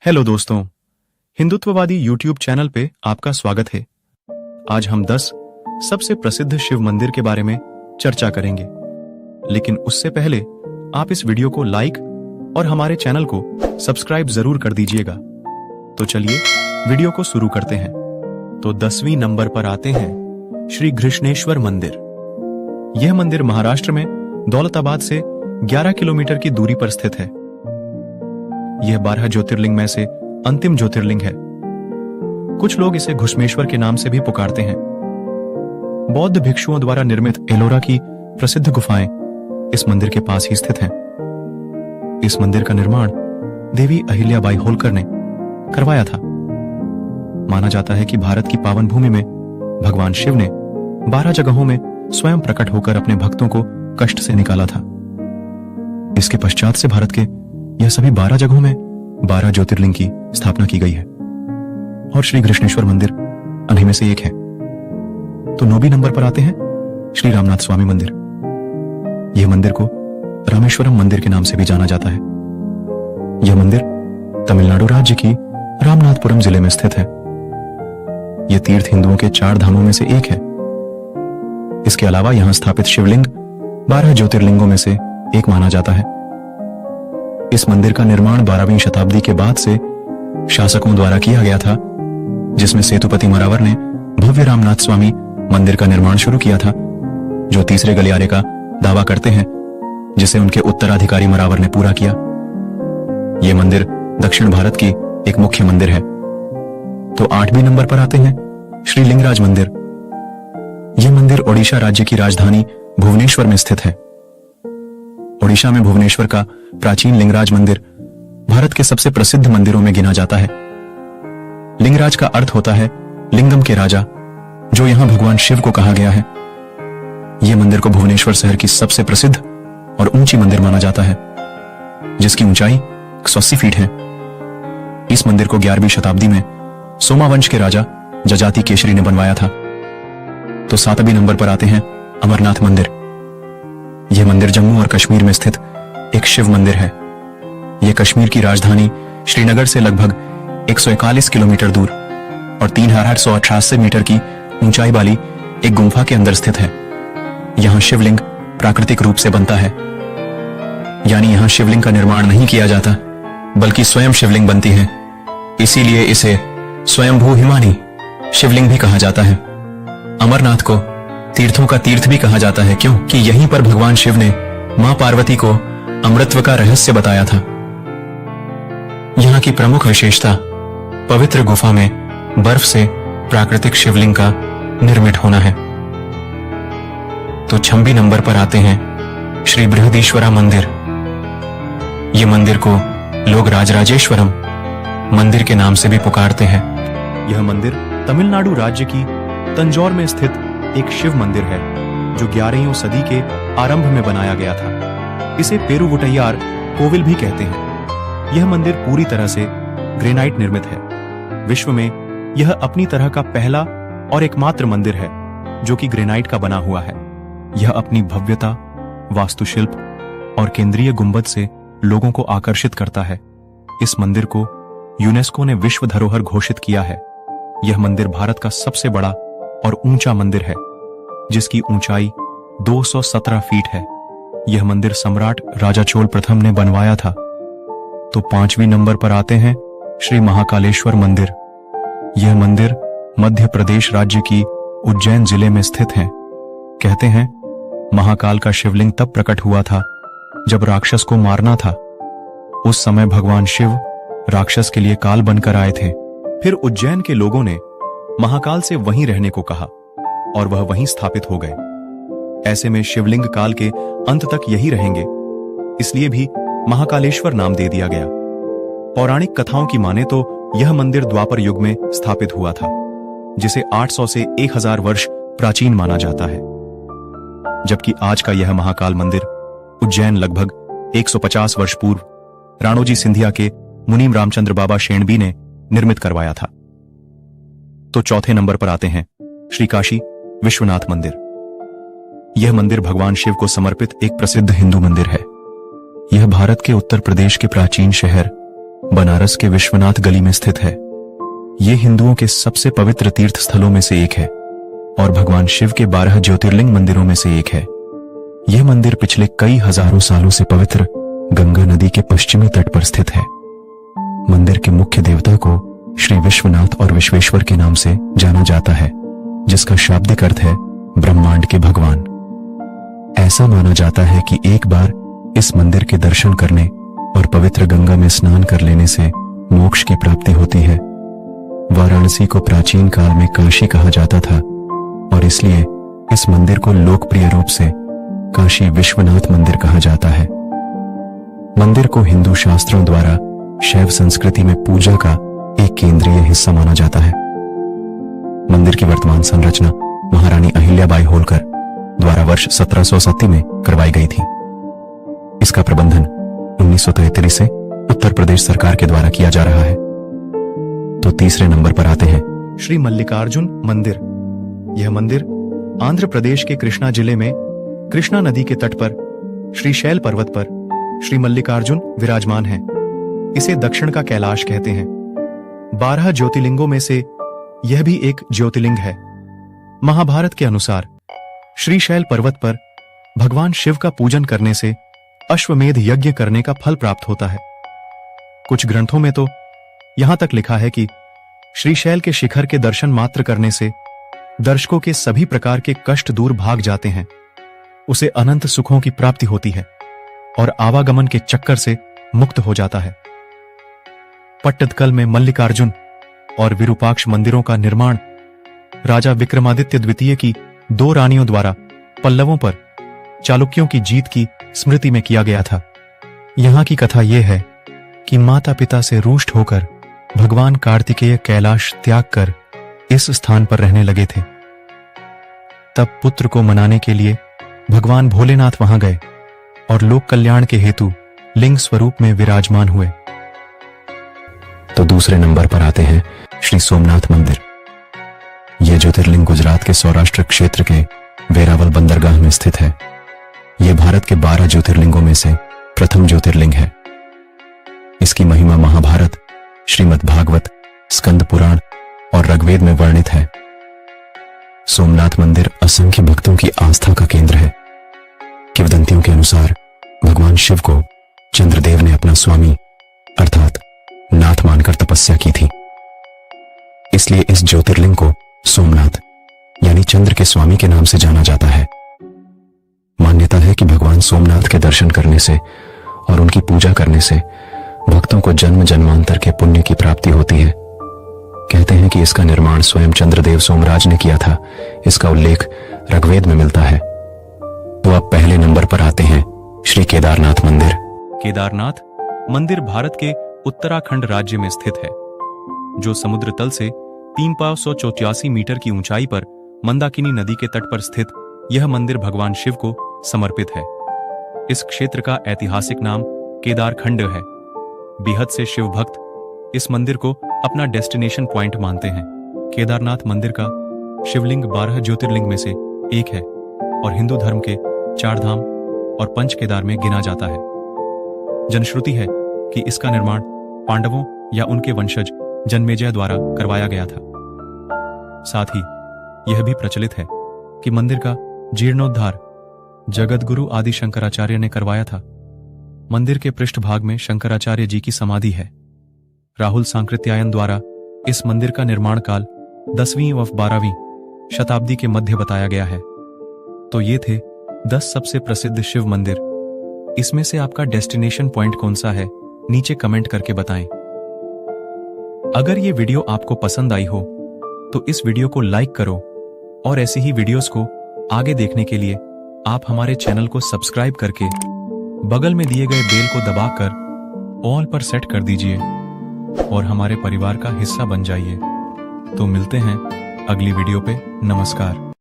Hello दोस्तों, हिंदुत्ववादी YouTube channel पे आपका स्वागत है। आज हम 10 सबसे प्रसिद्ध शिव मंदिर के बारे में चर्चा करेंगे, लेकिन उससे पहले आप इस वीडियो को लाइक और हमारे चैनल को सब्सक्राइब जरूर कर दीजिएगा। तो चलिए वीडियो को शुरू करते हैं। तो 10वीं नंबर पर आते हैं श्री घृष्णेश्वर मंदिर। यह मंदिर महाराष्ट्र में दौलताबाद से 11 किलोमीटर की दूरी पर स्थित है। यह 12 ज्योतिर्लिंग में से अंतिम ज्योतिर्लिंग है। कुछ लोग इसे घुश्मेश्वर के नाम से भी पुकारते हैं। बौद्ध भिक्षुओं द्वारा निर्मित एलोरा की प्रसिद्ध गुफाएं इस मंदिर के पास ही स्थित हैं। इस मंदिर का निर्माण देवी अहिल्याबाई होलकर ने करवाया था। माना जाता है कि भारत की पावन भूमि में भगवान शिव ने 12 जगहों में स्वयं प्रकट होकर अपने भक्तों को कष्ट से निकाला था। इसके पश्चात से भारत के यह सभी 12 जगहों में 12 ज्योतिर्लिंग की स्थापना की गई है और श्री घृष्णेश्वर मंदिर उन्हीं में से एक है। तो 9वीं नंबर पर आते हैं श्री रामनाथ स्वामी मंदिर। यह मंदिर को रामेश्वरम मंदिर के नाम से भी जाना जाता है। यह मंदिर तमिलनाडु राज्य की रामनाथपुरम जिले में स्थित है। यह तीर्थ हिंदुओं के 4 धामों में से एक है। इसके अलावा यहां स्थापित शिवलिंग 12 ज्योतिर्लिंगों में से एक माना जाता है। इस मंदिर का निर्माण 12वीं शताब्दी के बाद से शासकों द्वारा किया गया था, जिसमें सेतुपति मरावर ने भव्य रामनाथ स्वामी मंदिर का निर्माण शुरू किया था, जो तीसरे गलियारे का दावा करते हैं, जिसे उनके उत्तराधिकारी मरावर ने पूरा किया। यह मंदिर दक्षिण भारत की एक मुख्य मंदिर है। तो 8वीं नंबर पर आते हैं श्री लिंगराज मंदिर। यह मंदिर ओडिशा राज्य की राजधानी भुवनेश्वर में स्थित है। ओडिशा में भुवनेश्वर का प्राचीन लिंगराज मंदिर भारत के सबसे प्रसिद्ध मंदिरों में गिना जाता है। लिंगराज का अर्थ होता है लिंगम के राजा, जो यहां भगवान शिव को कहा गया है। यह मंदिर को भुवनेश्वर शहर की सबसे प्रसिद्ध और ऊंची मंदिर माना जाता है, जिसकी ऊंचाई 180 फीट है। इस मंदिर को 11वीं शताब्दी में सोमावंश के राजा जजाति केशरी ने बनवाया था। तो 7वीं नंबर पर आते हैं अमरनाथ मंदिर। यह मंदिर जम्मू और कश्मीर में स्थित एक शिव मंदिर है। यह कश्मीर की राजधानी श्रीनगर से लगभग 141 किलोमीटर दूर और 3888 मीटर की ऊंचाई वाली एक गुफा के अंदर स्थित है। यहां शिवलिंग प्राकृतिक रूप से बनता है, यानी यहां शिवलिंग का निर्माण नहीं किया जाता, बल्कि स्वयं शिवलिंग बनती है। इसीलिए इसे स्वयंभू हिमानी शिवलिंग भी कहा जाता है। अमरनाथ को तीर्थों का तीर्थ भी कहा जाता है, क्योंकि यहीं पर भगवान शिव ने मां पार्वती को अमृतत्व का रहस्य बताया था। यहां की प्रमुख विशेषता पवित्र गुफा में बर्फ से प्राकृतिक शिवलिंग का निर्मित होना है। तो 6वीं नंबर पर आते हैं श्री बृहदीश्वरा मंदिर। यह मंदिर को लोग राजराजेश्वरम मंदिर के नाम से भी पुकारते हैं। यह मंदिर तमिलनाडु राज्य की तंजौर में स्थित एक शिव मंदिर है, जो 11वीं सदी के आरंभ में बनाया गया था। इसे पेरुवुटैयार कोविल भी कहते हैं। यह मंदिर पूरी तरह से ग्रेनाइट निर्मित है। विश्व में यह अपनी तरह का पहला और एकमात्र मंदिर है जो कि ग्रेनाइट का बना हुआ है। यह अपनी भव्यता, वास्तुशिल्प और केंद्रीय गुंबद से लोगों को आकर्षित करता है। इस मंदिर को यूनेस्को ने विश्व धरोहर घोषित किया है। यह मंदिर भारत का सबसे बड़ा और ऊंचा मंदिर है, जिसकी ऊंचाई 217 फीट है। यह मंदिर सम्राट राजा चोल प्रथम ने बनवाया था। तो 5वीं नंबर पर आते हैं श्री महाकालेश्वर मंदिर। यह मंदिर मध्य प्रदेश राज्य की उज्जैन जिले में स्थित है। कहते हैं महाकाल का शिवलिंग तब प्रकट हुआ था जब राक्षस को मारना था। उस समय भगवान शिव राक्षस के लिए काल बनकर आए थे। फिर उज्जैन के लोगों ने महाकाल से वहीं रहने को कहा और वह वहीं स्थापित हो गए। ऐसे में शिवलिंग काल के अंत तक यही रहेंगे, इसलिए भी महाकालेश्वर नाम दे दिया गया। पौराणिक कथाओं की माने तो यह मंदिर द्वापर युग में स्थापित हुआ था, जिसे 800 से 1000 वर्ष प्राचीन माना जाता है। जबकि आज का यह महाकाल मंदिर उज्जैन लगभग 150 वर्ष पूर्व राणोजी सिंधिया के मुनीम रामचंद्र बाबा शेणबी ने निर्मित करवाया था। तो 4थे नंबर पर आते हैं श्री काशी विश्वनाथ मंदिर। यह मंदिर भगवान शिव को समर्पित एक प्रसिद्ध हिंदू मंदिर है। यह भारत के उत्तर प्रदेश के प्राचीन शहर बनारस के विश्वनाथ गली में स्थित है। ये हिंदुओं के सबसे पवित्र तीर्थ स्थलों में से एक है और भगवान शिव के 12 ज्योतिर्लिंग मंदिरों में से एक है। यह मंदिर पिछले कई हजारों सालों से पवित्र गंगा नदी के पश्चिमी तट पर स्थित है। मंदिर के मुख्य देवता को श्री विश्वनाथ और विश्वेश्वर के नाम से जाना जाता है, जिसका शाब्दिक अर्थ है ब्रह्मांड के भगवान। ऐसा माना जाता है कि एक बार इस मंदिर के दर्शन करने और पवित्र गंगा में स्नान कर लेने से मोक्ष की प्राप्ति होती है। वाराणसी को प्राचीन काल में काशी कहा जाता था और इसलिए इस मंदिर को लोकप्रिय रूप से काशी विश्वनाथ मंदिर कहा जाता है। मंदिर को हिंदू शास्त्रों द्वारा शैव संस्कृति में पूजा का एक केंद्रीय हिस्सा माना जाता है। मंदिर की वर्तमान संरचना महारानी अहिल्याबाई होलकर द्वारा वर्ष 1780 में करवाई गई थी। इसका प्रबंधन 1933 से उत्तर प्रदेश सरकार के द्वारा किया जा रहा है। तो तीसरे नंबर पर आते हैं श्री मल्लिकार्जुन मंदिर। यह मंदिर आंध्र प्रदेश के कृष्णा जिले में कृष्णा नदी के तट पर श्रीशैल पर्वत पर श्री मल्लिकार्जुन विराजमान है। इसे दक्षिण का कैलाश कहते हैं। 12 ज्योतिर्लिंगों में से यह भी एक ज्योतिर्लिंग है। महाभारत के अनुसार श्रीशैल पर्वत पर भगवान शिव का पूजन करने से अश्वमेध यज्ञ करने का फल प्राप्त होता है। कुछ ग्रंथों में तो यहां तक लिखा है कि श्रीशैल के शिखर के दर्शन मात्र करने से दर्शकों के सभी प्रकार के कष्ट दूर भाग जाते हैं, उसे अनंत सुखों की प्राप्ति होती है और आवागमन के चक्कर से मुक्त हो जाता है। पट्टदकल में मल्लिकार्जुन और विरूपाक्ष मंदिरों का निर्माण राजा विक्रमादित्य द्वितीय की 2 रानियों द्वारा पल्लवों पर चालुक्यों की जीत की स्मृति में किया गया था। यहां की कथा यह है कि माता पिता से रूष्ट होकर भगवान कार्तिकेय कैलाश त्याग कर इस स्थान पर रहने लगे थे। तब पुत्र को मनाने के लिए भगवान भोलेनाथ वहां गए और लोक कल्याण के हेतु लिंग स्वरूप में विराजमान हुए। तो दूसरे नंबर पर आते हैं श्री सोमनाथ मंदिर। यह ज्योतिर्लिंग गुजरात के सौराष्ट्र क्षेत्र के वेरावल बंदरगाह में स्थित है। यह भारत के 12 ज्योतिर्लिंगों में से प्रथम ज्योतिर्लिंग है। इसकी महिमा महाभारत, श्रीमद् भागवत, स्कंद पुराण और ऋग्वेद में वर्णित है। सोमनाथ मंदिर असंख्य भक्तों की आस्था का केंद्र है। किंवदंतियों के अनुसार भगवान शिव को चंद्रदेव ने अपना स्वामी अर्थात नाथ मानकर तपस्या की थी। इसलिए इस ज्योतिर्लिंग को सोमनाथ यानी चंद्र के स्वामी के नाम से जाना जाता है। मान्यता है कि भगवान सोमनाथ के दर्शन करने से और उनकी पूजा करने से भक्तों को जन्म जन्मांतर के पुण्य की प्राप्ति होती है। कहते हैं कि इसका निर्माण स्वयं चंद्रदेव सोमराज ने किया था। इसका उल्लेख ऋग्वेद में मिलता है। तो अब पहले नंबर पर आते हैं श्री केदारनाथ मंदिर। केदारनाथ मंदिर भारत के उत्तराखंड राज्य में स्थित है, जो समुद्र तल से 384 मीटर की ऊंचाई पर मंदाकिनी नदी के तट पर स्थित यह मंदिर भगवान शिव को समर्पित है। इस क्षेत्र का ऐतिहासिक नाम केदारखंड है। बेहद से शिव भक्त इस मंदिर को अपना डेस्टिनेशन पॉइंट मानते हैं। केदारनाथ मंदिर का शिवलिंग 12 ज्योतिर्लिंग में से एक है और हिंदू धर्म के 4 धाम और 5 केदार में गिना जाता है। जनश्रुति है कि इसका निर्माण पांडवों या उनके वंशज जन्मेजय द्वारा करवाया गया था। साथ ही यह भी प्रचलित है कि मंदिर का जीर्णोद्धार जगतगुरु आदि शंकराचार्य ने करवाया था। मंदिर के पृष्ठभाग में शंकराचार्य जी की समाधि है। राहुल सांकृत्यायन द्वारा इस मंदिर का निर्माण काल 10वीं व 12वीं शताब्दी के मध्य बताया गया है। तो ये थे 10 सबसे प्रसिद्ध शिव मंदिर। इसमें से आपका डेस्टिनेशन पॉइंट कौन सा है, नीचे कमेंट करके बताएं। अगर ये वीडियो आपको पसंद आई हो तो इस वीडियो को लाइक करो और ऐसी ही वीडियोस को आगे देखने के लिए आप हमारे चैनल को सब्सक्राइब करके बगल में दिए गए बेल को दबाकर ऑल पर सेट कर दीजिए और हमारे परिवार का हिस्सा बन जाइए। तो मिलते हैं अगली वीडियो पे। नमस्कार।